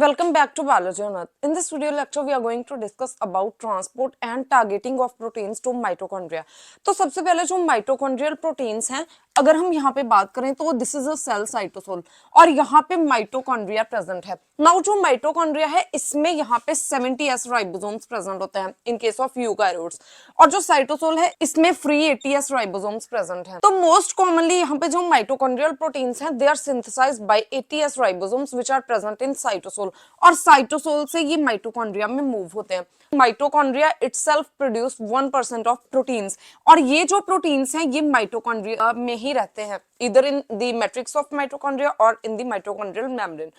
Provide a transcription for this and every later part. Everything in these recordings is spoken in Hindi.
Welcome back to Biology on Earth. In this video lecture, we are going to discuss about transport and targeting of proteins to mitochondria. तो सबसे पहले जो माइटोकॉन्ड्रियल प्रोटीन्स हैं, अगर हम यहाँ पे बात करें तो this is a cell cytosol और यहाँ पे माइटोकॉन्ड्रिया प्रेजेंट है. नाउ जो माइटोकॉन्ड्रिया है इसमें यहाँ पे 70s राइबोसोम्स प्रेजेंट होते हैं इन केस ऑफ यूकैरियोट्स और जो साइटोसोल है इसमें फ्री 80s राइबोसोम्स प्रेजेंट है. तो मोस्ट कॉमनली यहाँ पे जो माइटोकॉन्ड्रियल प्रोटीन्स हैं they are synthesised by 80s ribosomes which are present in cytosol और साइटोसोल से ये माइटोकॉन्ड्रिया में मूव होते हैं. Mitochondria itself produce 1% of proteins और ये जो प्रोटीन्स हैं ये माइटोकॉन्ड्रिया में ही रहते हैं इधर in the matrix of mitochondria और in the mitochondrial membrane.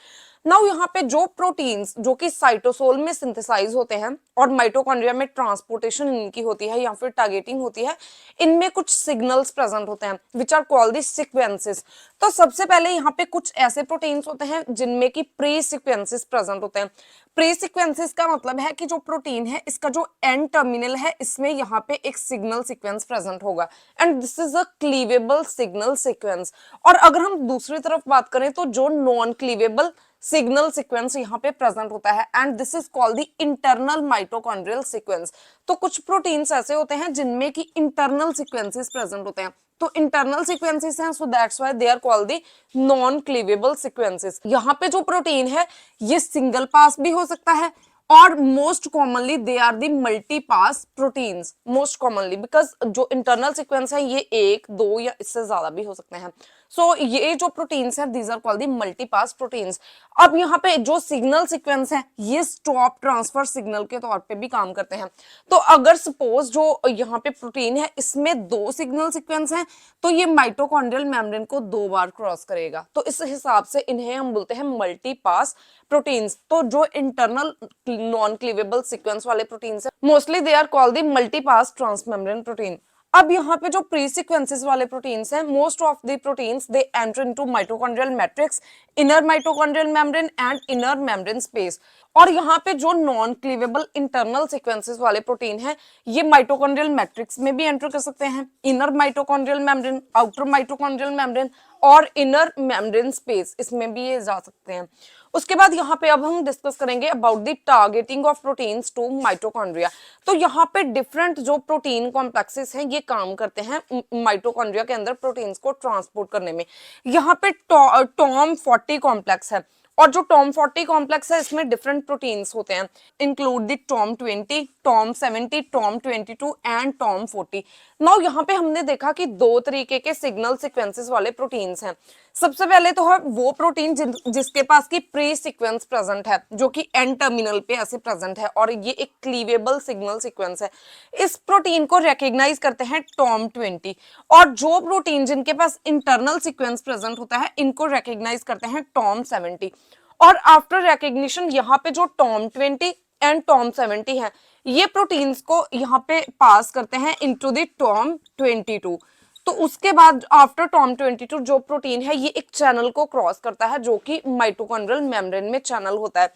Now यहाँ पे जो प्रोटीन्स जो कि साइटोसोल में सिंथेसाइज होते हैं और माइटोकॉन्ड्रिया में ट्रांसपोर्टेशन इनकी होती है या फिर टारगेटिंग होती है, इनमें कुछ सिग्नल्स प्रेजेंट होते हैं which are called the sequences. तो सबसे पहले यहाँ पे कुछ ऐसे प्रोटीन्स होते हैं जिनमें की प्री सीक्वेंसेस प्रेजेंट होते हैं. प्री सीक्वेंसेस का मतलब है कि जो प्रोटीन है इसका जो एंड टर्मिनल है इसमें यहाँ पे एक सिग्नल सीक्वेंस प्रेजेंट होगा and this is a cleavable signal sequence. और अगर हम दूसरी तरफ बात करें तो जो नॉन क्लीवेबल सिग्नल सीक्वेंस यहाँ पे प्रेजेंट होता है and this is called the internal mitochondrial sequence. तो कुछ प्रोटीन्स ऐसे होते हैं जिनमें की इंटरनल सीक्वेंसेस प्रेजेंट होते हैं. तो इंटरनल सीक्वेंसेस हैं so that's why they are called the non cleavable sequences. यहाँ पे जो प्रोटीन है ये सिंगल पास भी हो सकता है और most commonly they are the multi pass proteins most commonly because जो इंटरनल सीक्वेंस है ये एक दो या इससे ज्यादा भी हो सकते हैं. सो ये जो प्रोटीन्स हैं these are called the multi pass proteins. अब यहाँ पे जो सिग्नल सीक्वेंस है ये स्टॉप ट्रांसफर सिग्नल के तौर पे भी काम करते हैं. तो अगर सपोज जो यहाँ पे प्रोटीन है इसमें दो सिग्नल सीक्वेंस हैं तो ये माइटोकॉन्ड्रियल मेम्ब्रेन को 2 बार क्रॉस करेगा. तो इस हिसाब से इन्हें हम बोलते हैं मल्टी पास प्रोटीन्स. तो जो इंटरनल नॉन क्लीवेबल सीक्वेंस वाले प्रोटीन्स है mostly they are called the multi pass transmembrane protein. अब यहाँ पे जो प्री सीक्वेंसेस वाले प्रोटीन्स हैं most of the proteins they enter into mitochondrial matrix, inner mitochondrial membrane and inner membrane space. और यहाँ पे जो नॉन क्लीवेबल इंटरनल सीक्वेंसेस वाले प्रोटीन हैं ये माइटोकॉन्ड्रियल मैट्रिक्स में भी एंटर कर सकते हैं, inner mitochondrial membrane, outer mitochondrial membrane और इनर मेम्ब्रेन स्पेस इसमें भी ये जा सकते हैं. उसके बाद यहाँ पे अब हम डिस्कस करेंगे about the targeting of proteins to mitochondria. तो यहाँ पे डिफरेंट जो प्रोटीन कॉम्प्लेक्सेस हैं ये काम करते हैं माइटोकॉन्ड्रिया के अंदर प्रोटीन्स को ट्रांसपोर्ट करने में. यहाँ पे टॉम 40 कॉम्प्लेक्स है और जो टॉम 40 कॉम्प्लेक्स है इसमें डिफरेंट प्रोटीन्स होते हैं include the Tom 20, Tom 70, Tom 22 and Tom 40. Now यहाँ पे हमने देखा कि दो तरीके के सिग्नल सीक्वेंसेस वाले प्रोटीन्स हैं. सबसे पहले तो है वो प्रोटीन जिसके पास की प्री सीक्वेंस प्रेजेंट है जो कि एंड टर्मिनल पे ऐसे प्रेजेंट है और ये एक क्लीवेबल सिग्नल सीक्वेंस है. इस प्रोटीन को रिकॉग्नाइज करते हैं टॉम 20 और जो प्रोटीन जिनके पास इंटरनल सीक्वेंस प्रेजेंट होता है इनको रिकॉग्नाइज करते हैं टॉम 70. और आफ्टर रिकॉग्निशन यहाँ पे जो टॉम 20 एंड टॉम 70 है ये प्रोटीन्स को यहाँ पे पास करते हैं इनटू द टॉम 22. तो उसके बाद आफ्टर टॉम 22 जो प्रोटीन है ये एक चैनल को क्रॉस करता है जो कि माइटोकॉन्ड्रियल मेम्ब्रेन में चैनल होता है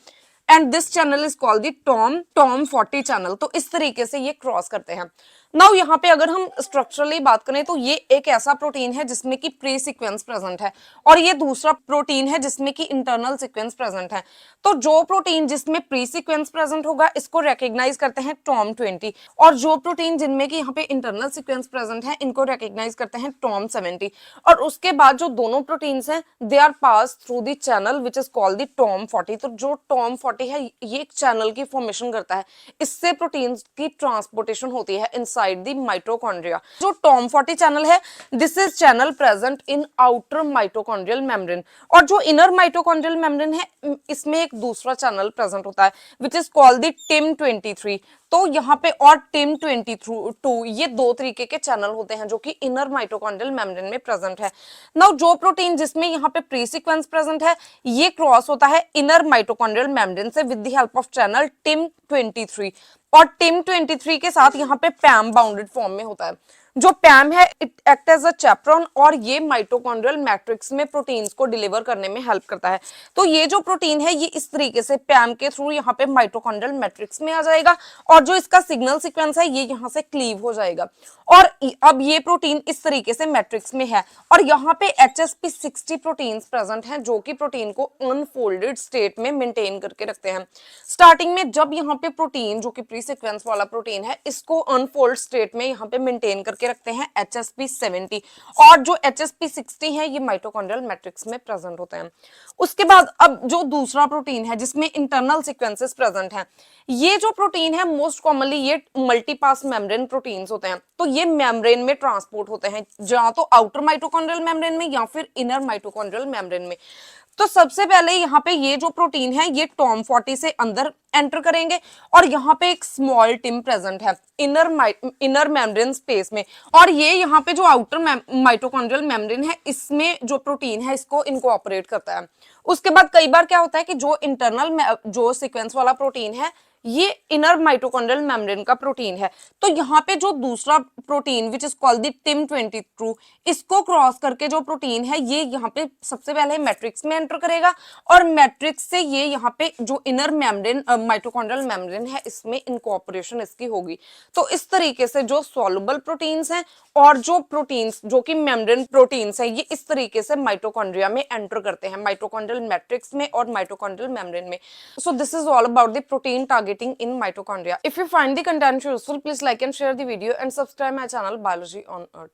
and this channel is called the TOM 40 channel. तो इस तरीके से ये क्रॉस करते हैं. नाउ यहाँ पे अगर हम स्ट्रक्चरली बात करें तो ये एक ऐसा प्रोटीन है जिसमें की प्री सीक्वेंस प्रेजेंट है और ये दूसरा प्रोटीन है जिसमें की इंटरनल सीक्वेंस प्रेजेंट है. तो जो प्रोटीन जिसमें प्री सीक्वेंस प्रेजेंट होगा इसको रिकॉग्नाइज करते हैं टॉम 20 और जो प्रोटीन जिनमें की यहाँ पे इंटरनल सीक्वेंस प्रेजेंट है इनको रिकॉग्नाइज करते हैं टॉम 70. और उसके बाद जो दोनों प्रोटीन्स हैं they are pass through the channel which is called the TOM 40. तो जो टॉम 40 है ये एक चैनल की फॉर्मेशन करता है, इससे प्रोटीन्स की ट्रांसपोर्टेशन होती है इनसाइड द माइटोकॉन्ड्रिया. जो टॉम 40 चैनल है this is channel present in outer mitochondrial membrane और जो इनर माइटोकॉन्ड्रियल मेम्ब्रेन है इसमें एक दूसरा चैनल प्रेजेंट होता है विच इज कॉल्ड द टिम 23. तो यहाँ पे और टिम 22 ये दो तरीके के चैनल होते हैं जो कि इनर माइटोकॉन्ड्रियल मेम्ब्रेन में प्रेजेंट है. नाउ जो प्रोटीन जिसमें यहाँ पे प्री सीक्वेंस प्रेजेंट है ये क्रॉस होता है इनर माइटोकॉन्ड्रियल मेम्ब्रेन से with the help of channel TIM 23 और टिम 23 के साथ यहाँ पे पैम बाउंडेड फॉर्म में होता है. जो पैम है इट एक्ट एज अ चैपरॉन और ये माइटोकॉन्ड्रियल मैट्रिक्स में प्रोटीन्स को डिलीवर करने में हेल्प करता है। तो ये जो प्रोटीन है ये इस तरीके से पैम के थ्रू यहाँ पे माइटोकॉन्ड्रियल मैट्रिक्स में आ जाएगा और जो इसका सिग्नल सीक्वेंस है ये यहाँ से क्लीव हो जाएगा और अब ये प्रोटीन इस तरीके से मैट्रिक्स में है और यहाँ पे HSP60 प्रोटीन्स प्रेजेंट हैं जो कि प्रोटीन को अनफोल्डेड स्टेट में मेंटेन करके रखते हैं। स्टार्टिंग में जब यहाँ पे प्रोटीन जो कि प्री सीक्वेंस वाला प्रोटीन है इसको अनफोल्ड स्टेट में यहाँ पे मेंटेन करके रखते हैं HSP70 और जो HSP60 है ये माइटोकॉन्ड्रियल मैट्रिक्स में प्रेजेंट होते हैं। उसके बाद अब जो दूसरा प्रोटीन है जिसमें इंटरनल सीक्वेंसेस प्रेजेंट हैं, ये जो प्रोटीन है मोस्ट कॉमनली ये मल्टीपास मेम्ब्रेन प्रोटीन्स होते हैं। तो ये मेम्ब्रेन में ट्रांसपोर्ट होते हैं या तो आउटर माइटोकॉन्ड्रियल मेम्ब्रेन में या फिर इनर माइटोकॉन्ड्रियल मेम्ब्रेन में। तो सबसे पहले यहाँ पे ये जो प्रोटीन है ये टॉम40 से अंदर एंटर करेंगे और यहाँ पे एक स्मॉल टिम प्रेजेंट है इनर मेम्ब्रेन स्पेस में और ये यहाँ पे जो आउटर माइटोकॉन्ड्रियल मेम्ब्रेन है इसमें जो प्रोटीन है इसको इनकॉर्पोरेट करता है। उसके बाद कई बार क्या होता है कि जो इंटरनल जो सीक्वेंस वाला प्रोटीन है ये इनर माइटोकॉन्ड्रियल मेम्ब्रेन का प्रोटीन है। तो यहाँ पे जो दूसरा protein which is called the TIM22 इसको क्रॉस करके जो प्रोटीन है ये यहाँ पे सबसे पहले मैट्रिक्स में एंटर करेगा और मैट्रिक्स से ये यहाँ पे जो इनर मेम्ब्रेन माइटोकॉन्ड्रियल मेम्ब्रेन है इसमें इनकॉर्पोरेशन इसकी होगी। तो इस तरीके से जो सॉल्युबल प्रोटीन्स हैं और जो प्रोटीन्स जो कि मेम्ब्रेन प्रोटीन्स हैं ये इस तरीके से माइटोकॉन्ड्रिया में एंटर करते हैं माइटोकॉन्ड्रियल मैट्रिक्स में और माइटोकॉन्ड्रियल मेम्ब्रेन में। So this is all about the protein targeting in mitochondria. If you find the content useful, please like and share the video and subscribe my channel Biology on Earth.